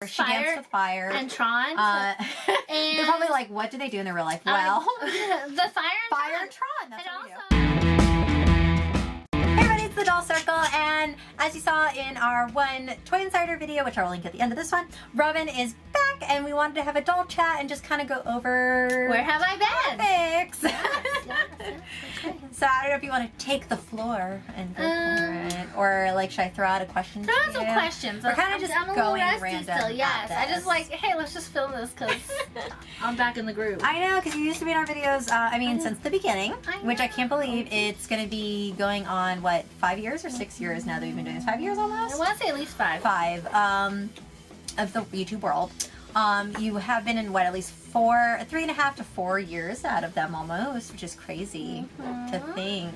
She danced with fire. And Tron. And they're probably like, what do they do in their real life? Well, the Fire and Tron. That's and what we do. also, Hey everybody, it's the Doll Circle, and as you saw in our one Toy Insider video, which I'll link at the end of this one, Robin is back, and we wanted to have a doll chat and just kind of go over... Where have I been? Topics. Yes, okay. So I don't know if you want to take the floor and go for it, or like should I throw out a question? Throw out some questions. We're kind of just I'm a going little rusty random. still. Yes, at I this. just like, hey, let's just film this because I'm back in the groove. I know, because you used to be in our videos, I mean, since the beginning, which I can't believe Okay. it's going to be going on, what, 5 years or 6 years now that we've been doing this? 5 years almost? I want to say at least 5. 5 of the YouTube world. You have been in, what, at least 3.5 to 4 years out of them almost, which is crazy to think.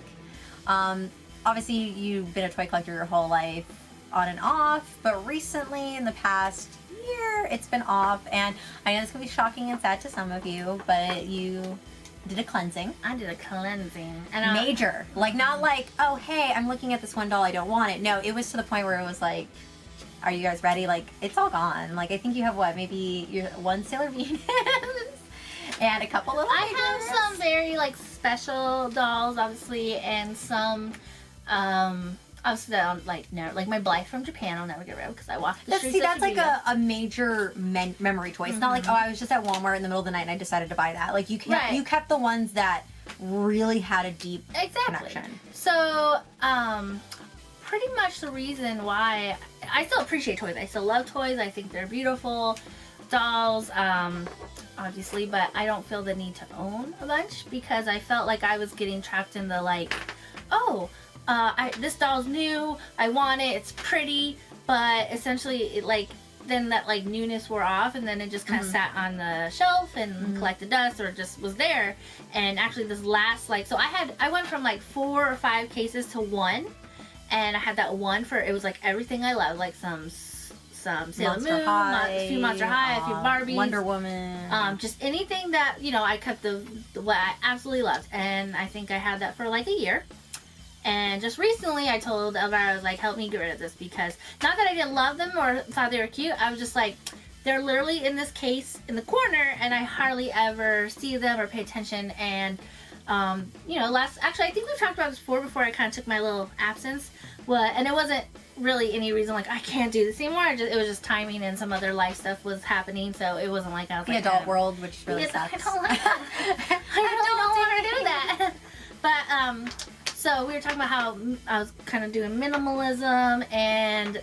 Obviously, you've been a toy collector your whole life, on and off, but recently, in the past year, it's been off, and I know this can be shocking and sad to some of you, but you did a cleansing. I did a cleansing. And Major. Like, not like, oh, hey, I'm looking at this one doll, I don't want it. No, it was to the point where it was like, are you guys ready? Like, it's all gone. Like, I think you have, what, maybe your one Sailor Venus and a couple little I figures. have some very, like, special dolls, obviously, and some, obviously, that I'll, like, never, like, my Blythe from Japan, I'll never get rid of because I walk the streets. See, that's of like Japan. a major memory toy. It's not like, oh, I was just at Walmart in the middle of the night and I decided to buy that. Like, you kept the ones that really had a deep connection. So, pretty much the reason why I still appreciate toys. I still love toys. I think they're beautiful dolls, obviously, but I don't feel the need to own a bunch because I felt like I was getting trapped in the like, oh, this doll's new, I want it, it's pretty, but essentially it, like, then that like newness wore off and then it just kind of sat on the shelf and collected dust or just was there. And actually this last, like, so I went from like 4 or 5 cases to 1, and I had that one for, it was like everything I love, like some Sailor Moon, a few Monster High, a few Barbies, Wonder Woman, just anything that, you know, I kept what I absolutely loved, and I think I had that for like a year. And just recently I told Elvira, I was like, help me get rid of this, because not that I didn't love them or thought they were cute, I was just like, they're literally in this case in the corner and I hardly ever see them or pay attention. And you know, actually I think we've talked about this before I kind of took my little absence, and it wasn't really any reason like I can't do this anymore. It was just timing and some other life stuff was happening, so it wasn't like I was the like adult world, which really sucks. I don't like that. I don't want to do that. But so we were talking about how I was kind of doing minimalism, and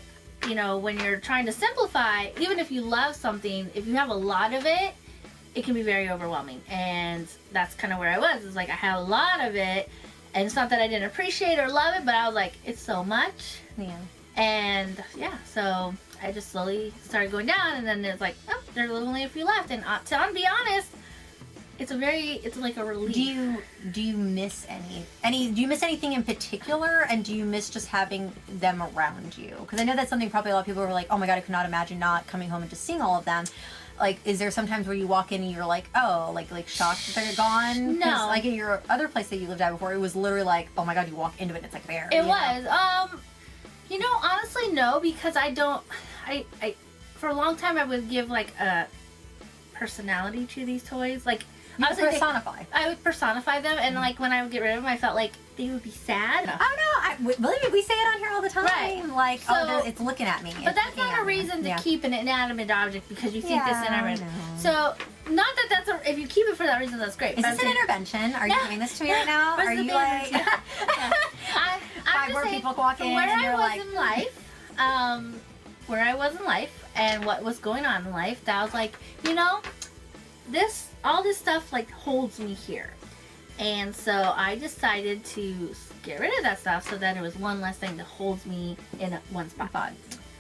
you know, when you're trying to simplify, even if you love something, if you have a lot of it, it can be very overwhelming. And that's kind of where I was. It's like I had a lot of it, and it's not that I didn't appreciate or love it, but I was like, it's so much. Yeah. And yeah, so I just slowly started going down, and then there's like, oh, there's only a few left. And to be honest, it's like a relief. Do you miss do you miss anything in particular, and do you miss just having them around you? Because I know that's something probably a lot of people are like, oh my god, I could not imagine not coming home and just seeing all of them. Like, is there sometimes where you walk in and you're like, oh, like shocked that they're gone? No. Like in your other place that you lived at before, it was literally like, oh my god, you walk into it and it's like there. It was. You know, honestly, no, because I for a long time I would give like a personality to these toys. Like, I would personify them, and like when I would get rid of them, I felt like they would be sad. I don't know. Believe me, we say it on here all the time. Right. Like, So, oh, it's looking at me. But that's not a reason to keep an inanimate object because you think this inanimate. No. So, not that that's if you keep it for that reason, that's great. Is this an intervention? Are you doing this to me right now? Are you like... I'm where people walk in where and you're like... where I was in life and what was going on in life, that was like, you know, all this stuff like holds me here. And so I decided to get rid of that stuff so that it was one less thing that holds me in one spot.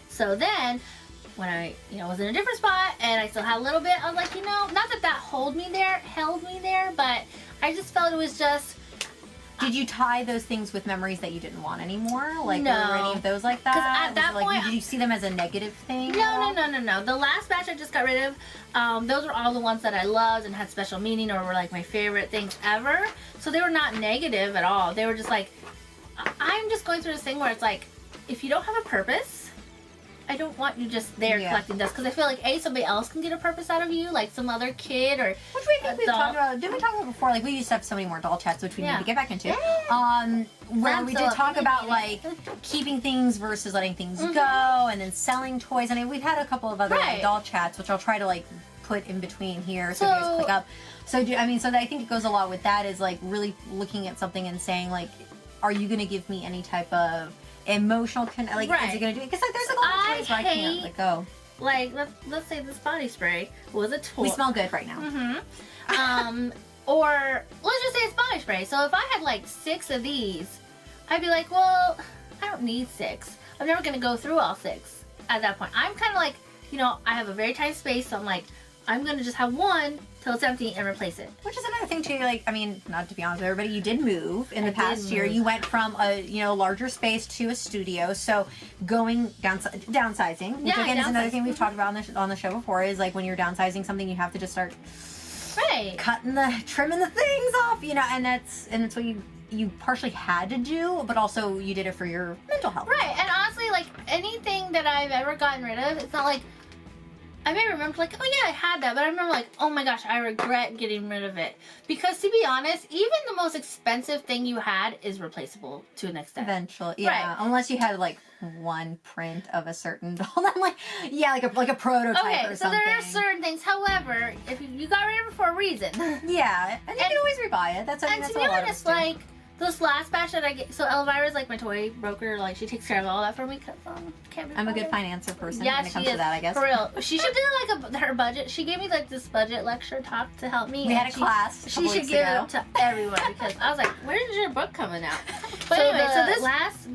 So then when I, you know, was in a different spot and I still had a little bit, I was like, you know, not that held me there, but I just felt it was just... Did you tie those things with memories that you didn't want anymore? Like, no. Were any of those like that? Because at that point... Did you see them as a negative thing? No. The last batch I just got rid of, those were all the ones that I loved and had special meaning or were like my favorite things ever. So they were not negative at all. They were just like, I'm just going through this thing where it's like, if you don't have a purpose, I don't want you just there collecting dust, because I feel like somebody else can get a purpose out of you, like some other kid or which we think we've talked about. Didn't we talk about before? Like we used to have so many more doll chats, which we need to get back into. Where we did talk about like keeping things versus letting things go, and then selling toys. I mean, we've had a couple of other like, doll chats, which I'll try to like put in between here so you guys click up. So I think it goes a lot with that is like really looking at something and saying like, are you going to give me any type of emotional is it going to do it? Because like, there's a lot of toys where I can't let go. Like let's say this body spray was a toy. We smell good right now. Or let's just say it's body spray. So if I had like 6 of these, I'd be like, well, I don't need 6. I'm never going to go through all 6 at that point. I'm kind of like, you know, I have a very tight space, so I'm like, I'm going to just have one till it's empty and replace it. Which is another thing too, like, I mean, not to be honest with everybody, you did move in the past year. You went from a, you know, larger space to a studio, so going downsizing, which again is another thing we've talked about on the show before, is like when you're downsizing something, you have to just start trimming the things off, you know, and it's what you partially had to do, but also you did it for your mental health. Right, and honestly, like, anything that I've ever gotten rid of, it's not like, I may remember like, oh yeah, I had that, but I remember like, oh my gosh, I regret getting rid of it. Because to be honest, even the most expensive thing you had is replaceable to an extent. Eventually, yeah. Right. Unless you had like one print of a certain doll. I'm like, yeah, like a prototype or something. Okay, so there are certain things. However, if you got rid of it for a reason. Yeah, and you can always rebuy it. That's to be honest, like, this last batch that I get, so Elvira's like my toy broker, like she takes care of all that for me because I'm a good financer person when it comes to that, I guess. For real. She should do like her budget. She gave me like this budget lecture talk to help me. We had a class. She should give it to everyone because I was like, where's your book coming out? But anyway, so this last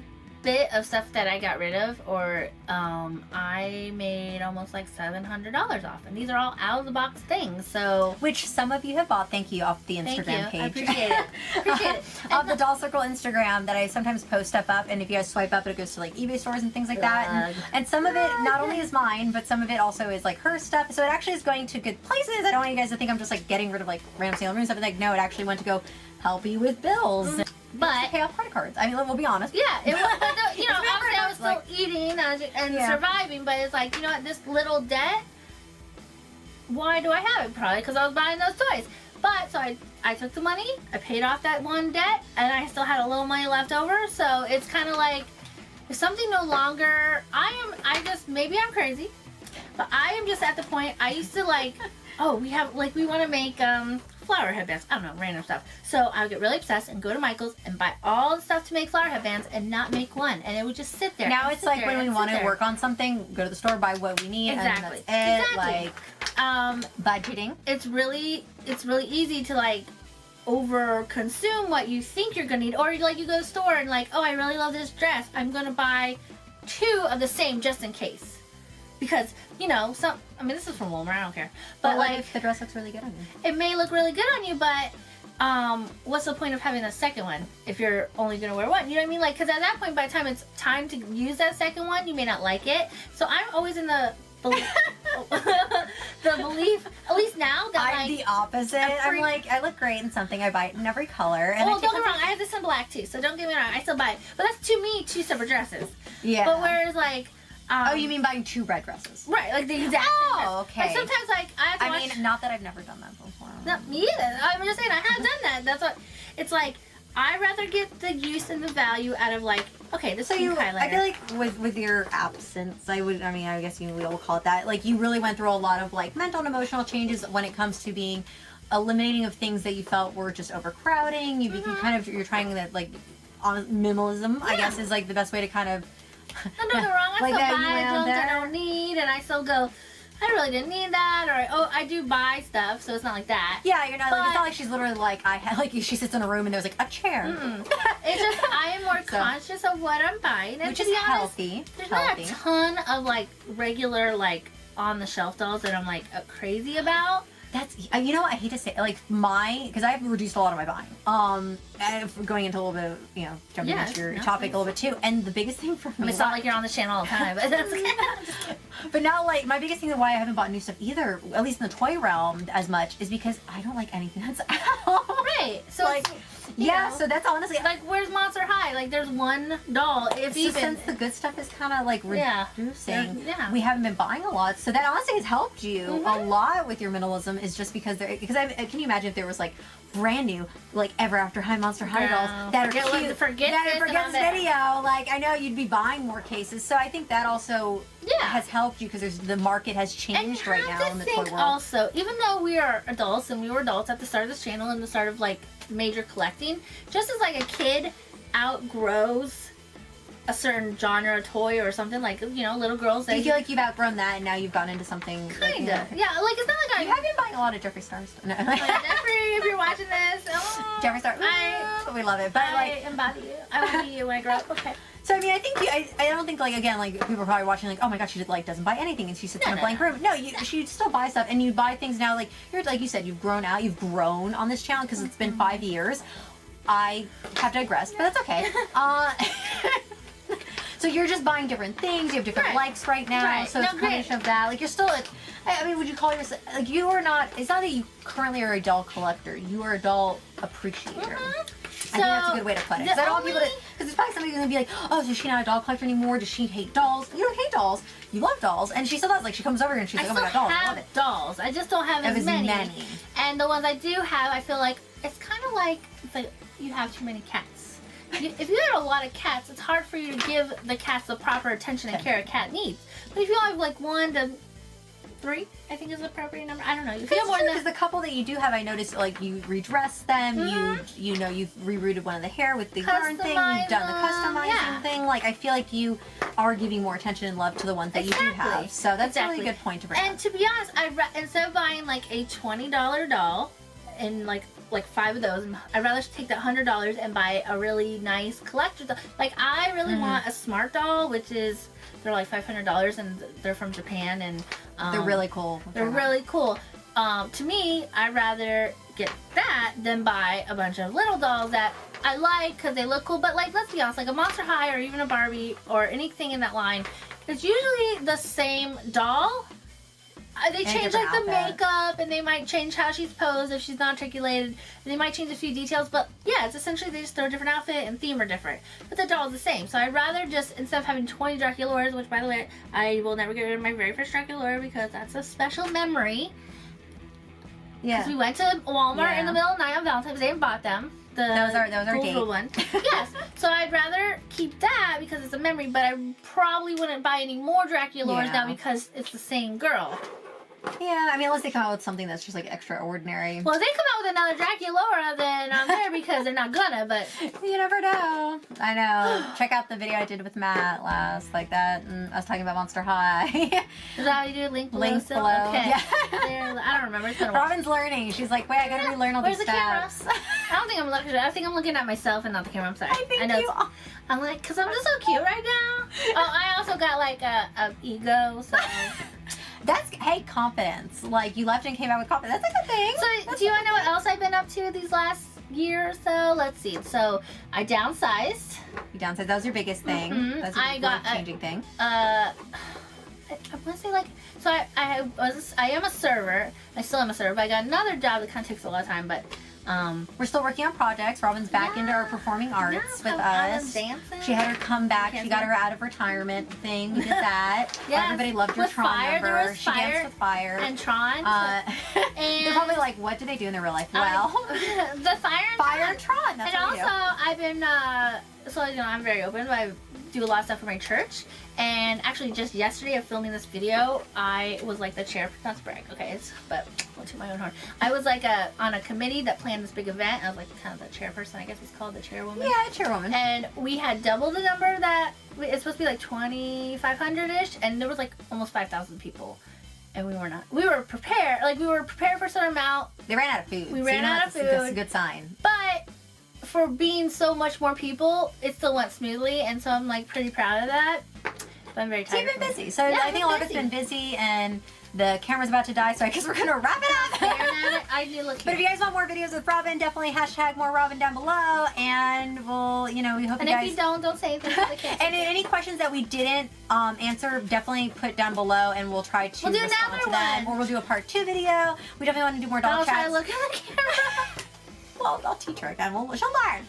bit of stuff that I got rid of, or I made almost like $700 off, and these are all out of the box things. So which some of you have bought. Thank you off the Instagram page. I appreciate it. Appreciate it. Off the Doll Circle Instagram that I sometimes post stuff up, and if you guys swipe up, it goes to like eBay stores and things like that. And some of it not only is mine, but some of it also is like her stuff. So it actually is going to good places. I don't want you guys to think I'm just like getting rid of like random Sailor Moon stuff. Like no, it actually went to go help you with bills. But pay off credit cards. I mean, we'll be honest. Yeah, it was. But you know, obviously I was still eating and surviving. But it's like, you know what, this little debt. Why do I have it? Probably because I was buying those toys. But so I took the money, I paid off that one debt, and I still had a little money left over. So it's kind of like if something no longer. Maybe I'm crazy, but I am just at the point. I used to like. Oh, we want to make flower headbands. I don't know, random stuff. So I would get really obsessed and go to Michael's and buy all the stuff to make flower headbands and not make one. And it would just sit there. Now it's like when we want to work on something, go to the store, buy what we need, exactly. And that's it. Like, budgeting. It's really easy to like over consume what you think you're gonna need. Or like you go to the store and like, oh, I really love this dress. I'm gonna buy 2 of the same just in case. Because, you know, this is from Walmart, I don't care. But like, if the dress looks really good on you? It may look really good on you, but what's the point of having a second one if you're only going to wear one? You know what I mean? Like, because at that point, by the time it's time to use that second one, you may not like it. So I'm always in the belief, at least now, that I'm the opposite. I'm like, I look great in something, I buy it in every color. And don't get me wrong, I have this in black too, so don't get me wrong, I still buy it. But that's to me 2 separate dresses. Yeah. But whereas like, oh, you mean buying 2 red dresses? Right, like the exact same dress. Okay. Like sometimes, like I mean, not that I've never done that before. Not me either. I'm just saying I have done that. That's what it's like. I rather get the use and the value out of like, okay, this pink highlighter. I feel like with your absence, I guess we all call it that. Like you really went through a lot of like mental and emotional changes when it comes to being eliminating of things that you felt were just overcrowding. You're trying that like on minimalism. I guess is like the best way to kind of. Don't get me wrong, I still buy junk I don't need, and I still go, I really didn't need that, or I do buy stuff, so it's not like that. Yeah, you're not like, it's not like she's literally like, she sits in a room and there's like a chair. It's just, I am more conscious of what I'm buying, and which is healthy. There's not a ton of like regular, like on the shelf dolls that I'm like crazy about. That's, you know what, I hate to say, like because I've reduced a lot of my buying. Going into a little bit of, you know, jumping into your topic a little bit too. And the biggest thing for me, it's not like you're on the channel all the time, but that's okay. But now, like, my biggest thing of why I haven't bought new stuff either, at least in the toy realm as much, is because I don't like anything that's out. Right. Right. So Like, it's, yeah, know, so that's honestly like, where's Monster High? Like, there's one doll. If so even since the good stuff is kind of like reducing, we haven't been buying a lot. So that honestly has helped you a lot with your minimalism. Is just because can you imagine if there was like brand new like Ever After High Monster High dolls that are cute, forget this video. Like I know you'd be buying more cases. So I think that also has helped you because the market has changed right now in the toy world. Also, even though we are adults and we were adults at the start of this channel and the start of like major collecting, just as like a kid outgrows a certain genre of toy or something, like, you know, little girls. Do you feel like you've outgrown that and now you've gone into something? Kinda. Like, you know, yeah, like it's not like you have been buying a lot of Jeffree Stars. No. Jeffree, if you're watching this, Jeffree Star, we love it. But I embody you. I will be you when I grow up. Okay. So I mean, I think I don't think like again like people are probably watching like, oh my gosh, she like doesn't buy anything and she sits in a blank room. No, she still buys stuff and you buy things now. Like you said, you've grown on this channel because it's been 5 years. I have digressed, but that's okay. So you're just buying different things. You have different likes right now. So it's a combination of that. Like you're still I mean, would you call yourself like you are not? It's not that you currently are a doll collector. You are a doll appreciator. I think that's a good way to put it. Because I don't want people to. Because there's probably somebody who's gonna be like, oh, is she not a doll collector anymore? Does she hate dolls? You don't hate dolls. You love dolls, and she still does. Like she comes over here and she's like, oh my god, dolls. I love it. Dolls. I just don't have as many. And the ones I do have, I feel like it's kind of like you have too many cats. If you have a lot of cats, it's hard for you to give the cats the proper attention and care a cat needs. But if you have like 1 to 3, I think is the appropriate number. I don't know. You feel more than because the couple that you do have, I noticed like you redress them. You know you've rerouted one of the hair with the yarn thing. You've done the customizing thing. Like I feel like you are giving more attention and love to the ones that you do have. So that's a really good point to bring up. And to be honest, instead of buying like a $20 doll and like 5 of those, I'd rather take that $100 and buy a really nice collector doll. Like I really want a smart doll, which is they're like $500 and they're from Japan and they're really cool. They're really cool. To me, I'd rather get that than buy a bunch of little dolls that I like because they look cool. But like, let's be honest, like a Monster High or even a Barbie or anything in that line, it's usually the same doll. They change like the makeup and they might change how she's posed if she's not articulated. They might change a few details, but yeah, it's essentially they just throw a different outfit and theme are different. But the doll's the same. So I'd rather just, instead of having 20 Draculors, which by the way, I will never get rid of my very first Draculor because that's a special memory. Yeah. Because we went to Walmart in the middle of the night on Valentine's Day and bought them. That was our date. One. Yes. So I'd rather keep that because it's a memory, but I probably wouldn't buy any more Draculors now because it's the same girl. Yeah, I mean, unless they come out with something that's just like extraordinary. Well, if they come out with another Draculora, then I'm there because they're not gonna, but you never know. I know. Check out the video I did with Matt last, like that, and I was talking about Monster High. Is that how you do it? Link below? Link below. Okay. Yeah. I don't remember. It's been a while. Robin's learning. She's like, wait, I gotta relearn all these steps. I don't think I'm looking at it. I think I'm looking at myself and not the camera. I'm sorry. I think you are. I'm like, because I'm just so cute right now. Oh, I also got like a ego, so... That's, hey, confidence. Like, you left and came out with confidence. That's a good thing. So, do you want to know what else I've been up to these last year or so? Let's see. So, I downsized. You downsized. That was your biggest thing. That's a life-changing thing. I want to say, like, so I am a server. I still am a server, but I got another job that kind of takes a lot of time, but... we're still working on projects. Robin's back into our performing arts with us. She had her comeback. She got her out of retirement thing. We did that. Everybody loved your Tron number. She danced with Fire. And Tron. And they're probably like, what do they do in their real life? Well, the Fire and Tron. That's and what we do. I've been, so you know, I'm very open, but I do a lot of stuff for my church. And actually, just yesterday of filming this video, I was like the chair, not to brag, okay, but I'll toot my own horn. I was like on a committee that planned this big event. I was like kind of the chairperson, I guess it's called, the chairwoman. Yeah, chairwoman. And we had double the number that, it's supposed to be like 2,500-ish, and there was like almost 5,000 people. And we were prepared, like we were prepared for a certain amount. They ran out of food. We ran out of food. That's a good sign. But for being so much more people, it still went smoothly, and so I'm like pretty proud of that. But I'm very tired. So you've been busy. So yeah, I think a lot of it's been busy, and the camera's about to die, so I guess we're gonna wrap it up. I do look. But if you guys want more videos with Robin, definitely hashtag more Robin down below, and we'll, you know, we hope you guys. And if you don't say anything. And any questions that we didn't answer, definitely put down below, and we'll try to respond to them, or we'll do a part 2 video. We definitely want to do more doll chats. I'll try to look at the camera. I'll teach her again. She'll learn.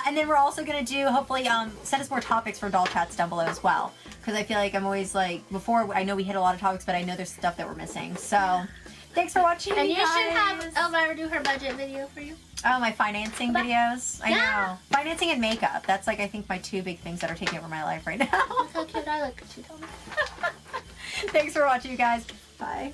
And then we're also gonna do, hopefully, send us more topics for doll chats down below as well. Because I feel like I'm always like, before, I know we hit a lot of topics, but I know there's stuff that we're missing. So, thanks for watching, And you guys. should have Elvira do her budget video for you. Oh, my financing videos? I know. Financing and makeup. That's like, I think, my 2 big things that are taking over my life right now. Look how cute I look. She told me. Thanks for watching, you guys. Bye.